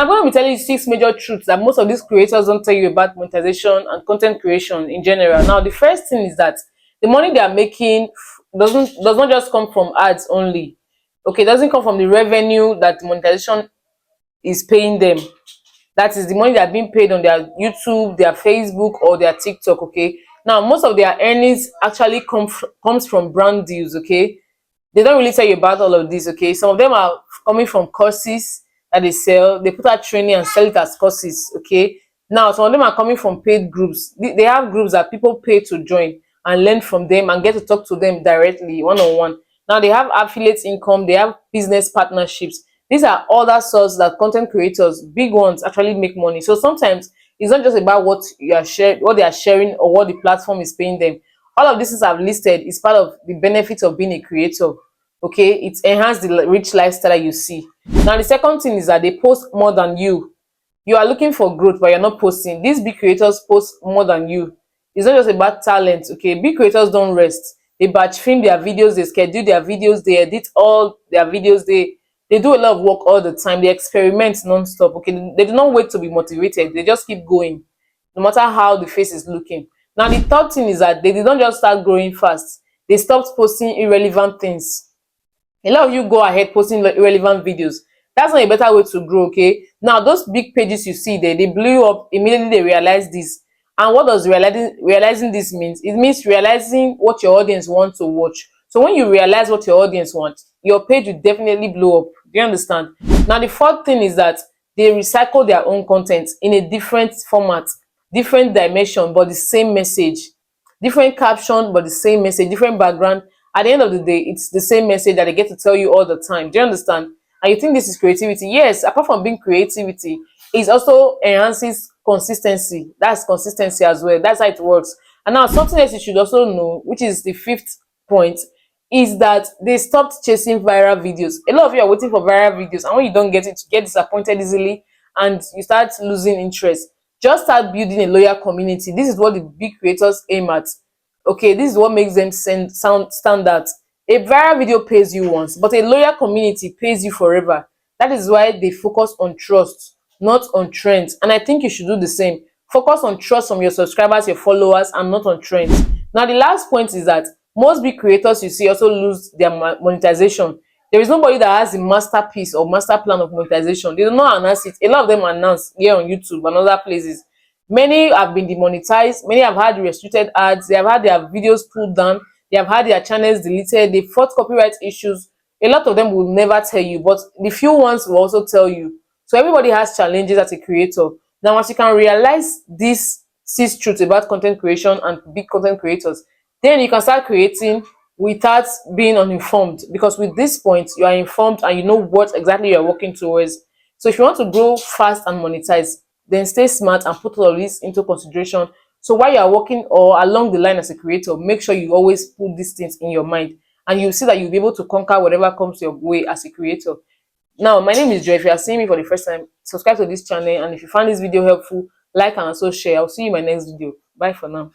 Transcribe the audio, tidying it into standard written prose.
Now I'm going to be telling you 6 major truths that most of these creators don't tell you about monetization and content creation in general. Now the first thing is that the money they are making does not just come from ads only. Okay, it doesn't come from the revenue that monetization is paying them. That is the money they are being paid on their YouTube, their Facebook, or their TikTok. Okay, now most of their earnings actually comes from brand deals. Okay, they don't really tell you about all of this. Okay, some of them are coming from courses that they sell. They put out training and sell it as courses. Okay, now some of them are coming from paid groups. They have groups that people pay to join and learn from them and get to talk to them directly, one on one. Now they have affiliate income, they have business partnerships. These are other sources that content creators, big ones, actually make money. So sometimes it's not just about what you are sharing, what they are sharing, or what the platform is paying them. All of this is I've listed is part of the benefits of being a creator. Okay, it enhances the rich lifestyle that you see. Now the second thing is that they post more than you. You are looking for growth, but you're not posting. These big creators post more than you. It's not just about talent. Okay, big creators don't rest. They batch film their videos, they schedule their videos, they edit all their videos, they do a lot of work all the time. They experiment non-stop. Okay, they do not wait to be motivated, they just keep going no matter how the face is looking. Now the third thing is that they did not just start growing fast, they stopped posting irrelevant things. A lot of you go ahead posting irrelevant videos. That's not a better way to grow. Okay, now those big pages you see there, they blew up immediately. They realize this. And what does realizing this means? It means realizing what your audience wants to watch. So when you realize what your audience wants, your page will definitely blow up. Do you understand? Now the fourth thing is that they recycle their own content in a different format, different dimension, but the same message. Different caption, but the same message, different background. At the end of the day, it's the same message that they get to tell you all the time. Do you understand? And you think this is creativity? Yes, apart from being creativity, it also enhances consistency. That's consistency as well. That's how it works. And now something else you should also know, which is the fifth point, is that they stopped chasing viral videos. A lot of you are waiting for viral videos, and when you don't get it, you get disappointed easily and you start losing interest. Just start building a loyal community. This is what the big creators aim at. Okay, this is what makes them stand out. A viral video pays you once, but a loyal community pays you forever. That is why they focus on trust, not on trends. And I think you should do the same. Focus on trust from your subscribers, your followers, and not on trends. Now the last point is that most big creators you see also lose their monetization. There is nobody that has a masterpiece or master plan of monetization. They do not announce it. A lot of them announce here on YouTube and other places. Many have been demonetized. Many have had restricted ads. They have had their videos pulled down. They have had their channels deleted. They fought copyright issues. A lot of them will never tell you, but the few ones will also tell you. So everybody has challenges as a creator. Now, once you can realize these 6 truths about content creation and big content creators, then you can start creating without being uninformed, because with this point you are informed and you know what exactly you're working towards. So if you want to grow fast and monetize, then stay smart and put all of this into consideration. So while you are working or along the line as a creator, make sure you always put these things in your mind, and you see that you'll be able to conquer whatever comes your way as a creator. Now my name is Joy. If you are seeing me for the first time, subscribe to this channel, and if you found this video helpful, like and also share. I'll see you in my next video. Bye for now.